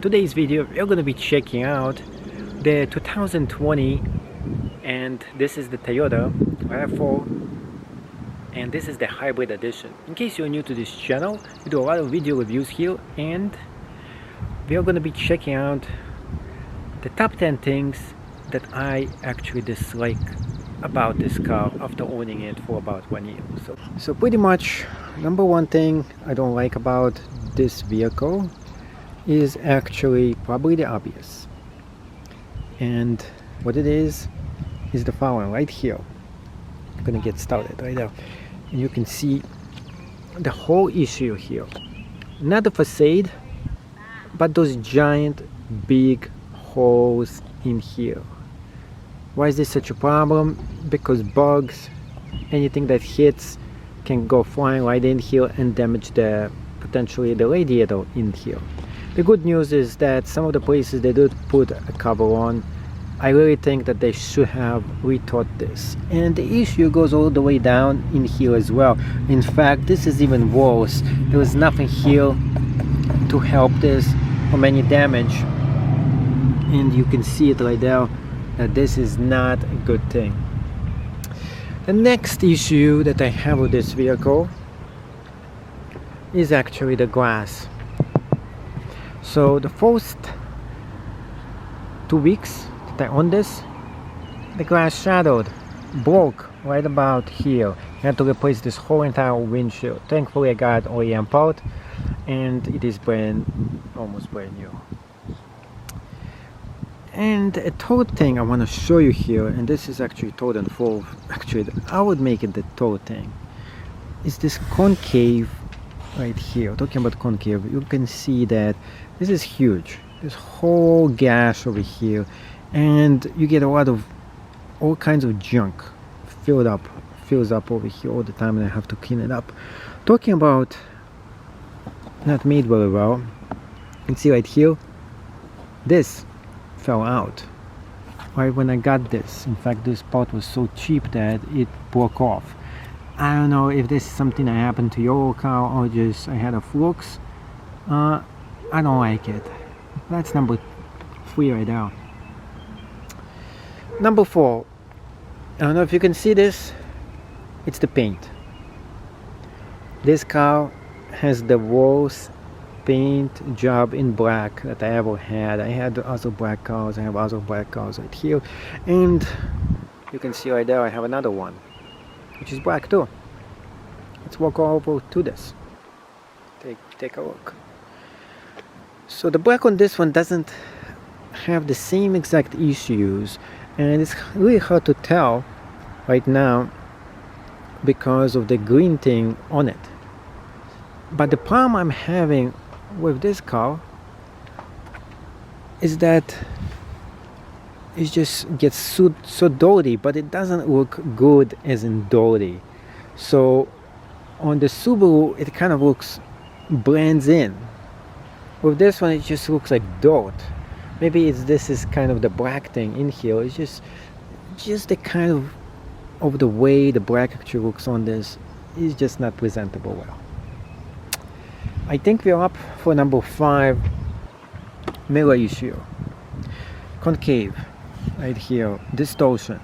today's video we're going to be checking out the 2020, and this is the Toyota RAV4, and this is the hybrid edition. In case you're new to this channel, we do a lot of video reviews here, and we are going to be checking out the top 10 things that I actually dislike about this car after owning it for about 1 year. So pretty much number one thing I don't like about this vehicle is actually probably the obvious, and what it is the following right here. I'm gonna get started right now, and you can see the whole issue here. Not the facade, but those giant big holes in here. Why is this such a problem? Because bugs, anything that hits can go flying right in here and damage potentially the radiator in here. The good news is that some of the places they did put a cover on. I really think that they should have rethought this, and the issue goes all the way down in here as well. In fact, this is even worse. There was nothing here to help this from any damage, and you can see it right there that this is not a good thing. The next issue that I have with this vehicle is actually the glass. So the first 2 weeks that I owned this, the glass shattered, broke right about here. I had to replace this whole entire windshield. Thankfully I got OEM part, and it is almost brand new. And a third thing I want to show you here, and this is actually third and fourth, actually I would make it the third thing, is this concave right here. Talking about concave, you can see that this is huge, this whole gash over here, and you get a lot of all kinds of junk fills up over here all the time, and I have to clean it up. Talking about not made very well, you can see right here, this fell out right when I got this. In fact, this part was so cheap that it broke off. I don't know if this is something that happened to your car or just I had a flux. I don't like it. That's number 3 right now. Number 4, I don't know if you can see this, it's the paint. This car has the worst paint job in black that I ever had. I had other black cars, I have other black cars right here, and you can see right there I have another one which is black too. Let's walk over to this. Take a look. So the black on this one doesn't have the same exact issues, and it's really hard to tell right now because of the green thing on it. But the problem I'm having with this car is that it just gets so dirty, but it doesn't look good as in dirty. So on the Subaru it kind of blends in. With this one it just looks like dirt. Maybe this is kind of the black thing in here. It's just the kind of the way the black actually looks on this is just not presentable well. I think we're up for number 5, mirror issue. Concave right here, distortion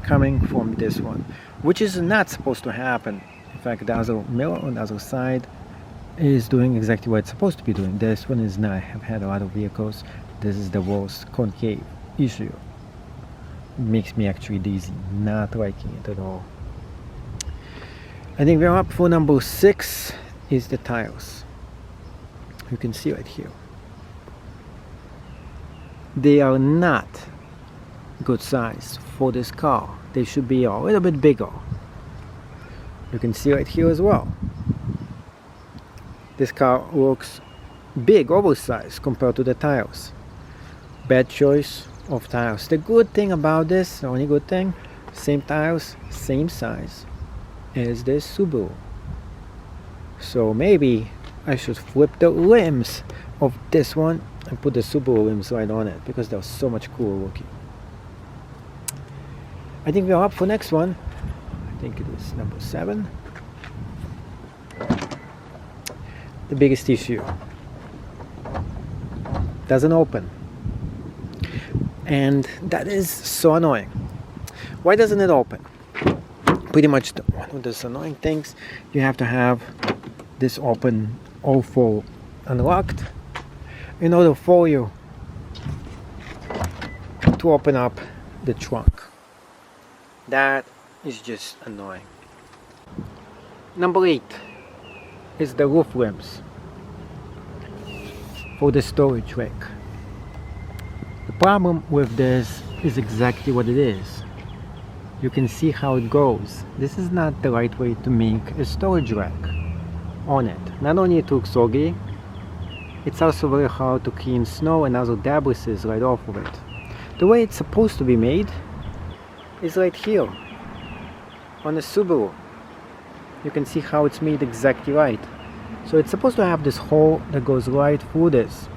coming from this one, which is not supposed to happen. In fact, the other mirror on the other side is doing exactly what it's supposed to be doing. This one is not. I have had a lot of vehicles. This is the worst concave issue. It makes me actually dizzy, not liking it at all. I think we're up for number 6 is the tires. You can see right here. They are not good size for this car. They should be a little bit bigger. You can see right here as well. This car looks big, oversized compared to the tires. Bad choice of tires. The good thing about this, the only good thing, same tires, same size as the Subaru. So maybe I should flip the rims of this one and put the Subaru rims right on it, because they're so much cooler looking. I think we're up for next one. I think it is number 7. The biggest issue. doesn't open. And that is so annoying. Why doesn't it open? Pretty much one of those annoying things, you have to have this open, all four unlocked in order for you to open up the trunk. That is just annoying. Number 8 is the roof rims for the storage rack. The problem with this is exactly what it is. You can see how it goes. This is not the right way to make a storage rack on it. Not only it looks soggy, it's also very hard to clean snow and other debris right off of it. The way it's supposed to be made is right here on the Subaru. You can see how it's made exactly right. So it's supposed to have this hole that goes right through this,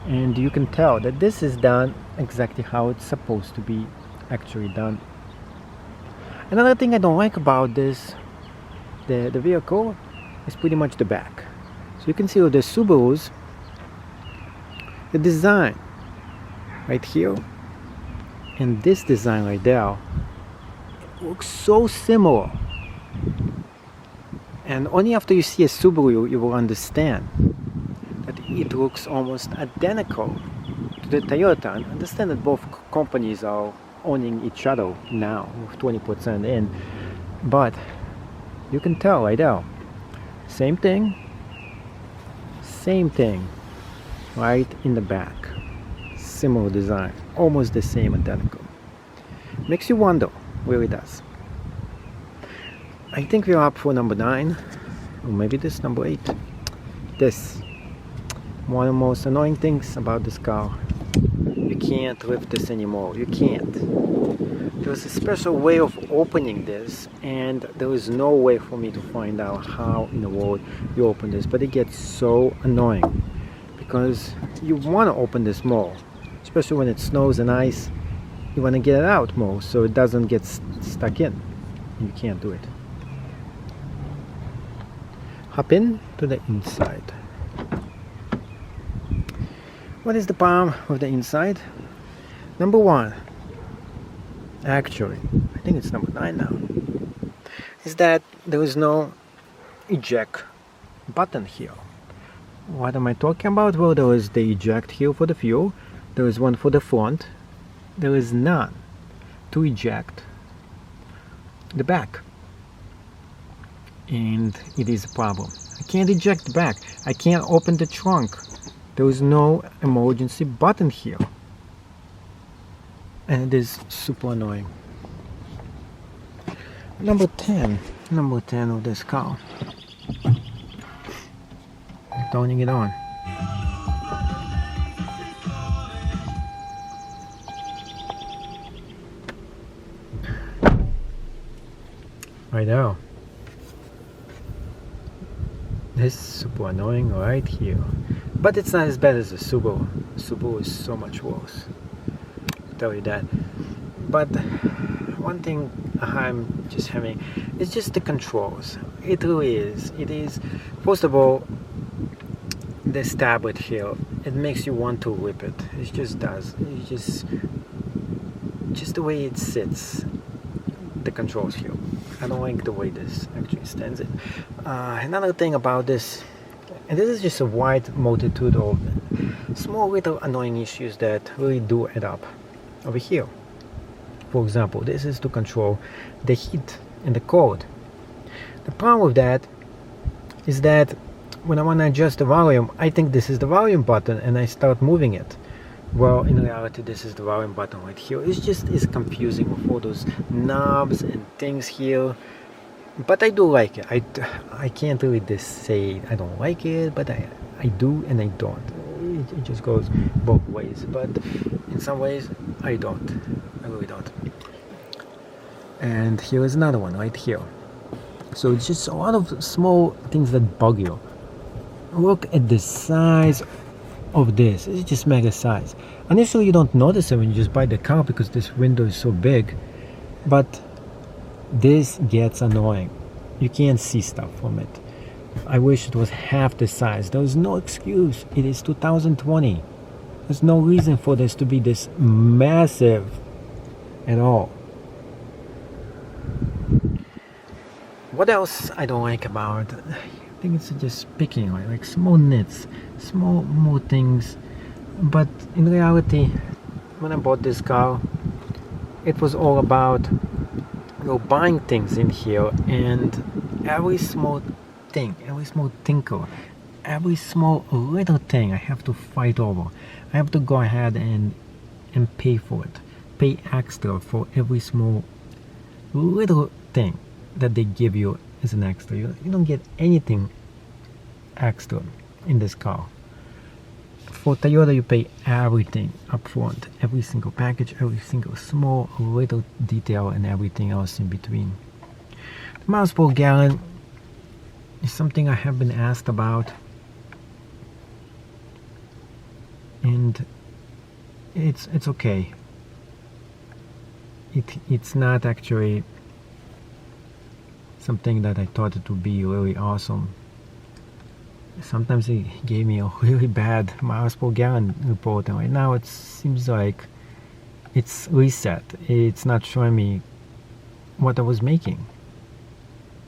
and you can tell that this is done exactly how it's supposed to be actually done. Another thing I don't like about this, the vehicle, is pretty much the back. So you can see with the Subarus, the design right here and this design right there, it looks so similar. And only after you see a Subaru you will understand that it looks almost identical to the Toyota. And understand that both companies are owning each other now with 20% in, but you can tell right there, same thing right in the back, similar design, almost the same, identical. Makes you wonder, really does. I think we're up for number 9, or maybe this number 8. This, one of the most annoying things about this car. You can't lift this anymore. You can't. There's a special way of opening this, and there is no way for me to find out how in the world you open this. But it gets so annoying because you want to open this more, especially when it snows and ice. You want to get it out more so it doesn't get stuck in. You can't do it. Hop in to the inside. What is the problem with the inside? Number 1, actually, I think it's number 9 now, is that there is no eject button here. What am I talking about? Well, there is the eject here for the fuel, there is one for the front, there is none to eject the back. And it is a problem. I can't eject the back. I can't open the trunk. There is no emergency button here. And it is super annoying. Number 10 of this car. Turning it on. Right now. This is super annoying right here. But it's not as bad as the Subaru. The Subaru is so much worse. I'll tell you that. But one thing I'm just having is just the controls. It really is. It is, first of all, this tablet here, it makes you want to rip it. It just does. It just the way it sits. The controls here. I don't like the way this actually stands it. Another thing about this, and this is just a wide multitude of small little annoying issues that really do add up. Over here, for example, this is to control the heat and the cold. The problem with that is that when I want to adjust the volume, I think this is the volume button and I start moving it. Well, in reality, this is the volume button right here. It's confusing with all those knobs and things here. But I do like it. I can't really just say I don't like it, but I do and I don't. It just goes both ways. But in some ways, I don't. I really don't. And here is another one right here. So it's just a lot of small things that bug you. Look at the size of this. It's just mega size. Initially you don't notice it when you just buy the car because this window is so big, but this gets annoying. You can't see stuff from it. I wish it was half the size. There is no excuse. It is 2020. There's no reason for this to be this massive at all. What else I don't like about it? I think it's just picking like small nits, small things. But in reality, when I bought this car, it was all about buying things in here, and every small thing, every small tinkle, every small little thing I have to fight over. I have to go ahead and pay for it, pay extra for every small little thing that they give you as an extra. You don't get anything extra in this car. For Toyota, you pay everything up front, every single package, every single small little detail, and everything else in between. The miles per gallon is something I have been asked about, and it's okay. It's not actually something that I thought it would be really awesome. Sometimes it gave me a really bad miles per gallon report, and right now it seems like it's reset. It's not showing me what I was making.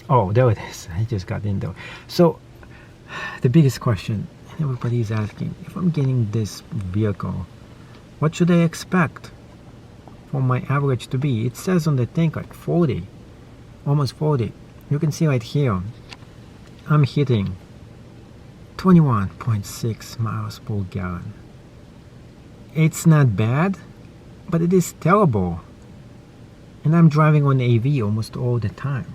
Oh, there it is. I just got in there. So the biggest question everybody is asking, if I'm getting this vehicle, what should I expect for my average to be? It says on the tank like 40, almost 40. You can see right here, I'm hitting 21.6 miles per gallon. It's not bad, but it is terrible. And I'm driving on AV almost all the time.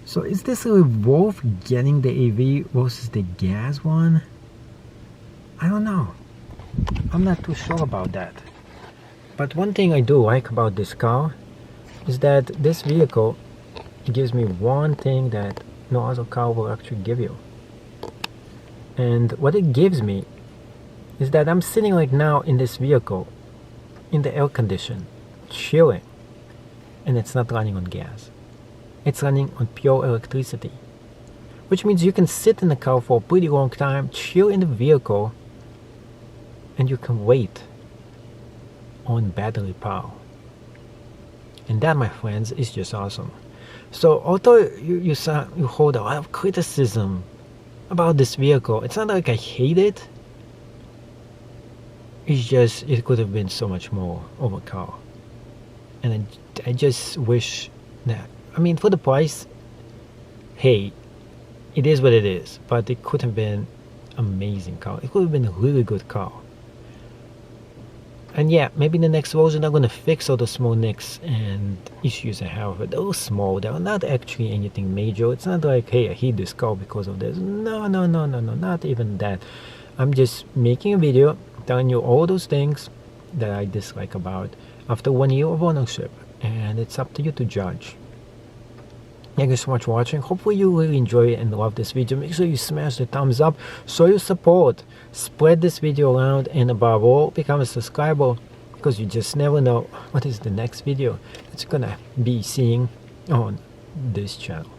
So is this really worth getting the AV versus the gas one? I don't know. I'm not too sure about that. But one thing I do like about this car is that this vehicle gives me one thing that no other car will actually give you. And what it gives me is that I'm sitting like now in this vehicle in the air condition, chilling, and it's not running on gas. It's running on pure electricity, which means you can sit in the car for a pretty long time, chill in the vehicle, and you can wait on battery power. And that, my friends, is just awesome. So although you hold a lot of criticism about this vehicle, it's not like I hate it. It's just it could have been so much more of a car, and I just wish that, I mean, for the price, hey, it is what it is, but it could have been amazing car. It could have been a really good car. And yeah, maybe in the next version they're gonna fix all the small nicks and issues I have. But they're small, they're not actually anything major. It's not like, hey, I hate this car because of this. No, not even that. I'm just making a video telling you all those things that I dislike about after 1 year of ownership, and it's up to you to judge. Thank you so much for watching. Hopefully you really enjoy it and love this video. Make sure you smash the thumbs up, show your support, spread this video around, and above all, become a subscriber, because you just never know what is the next video that you're gonna be seeing on this channel.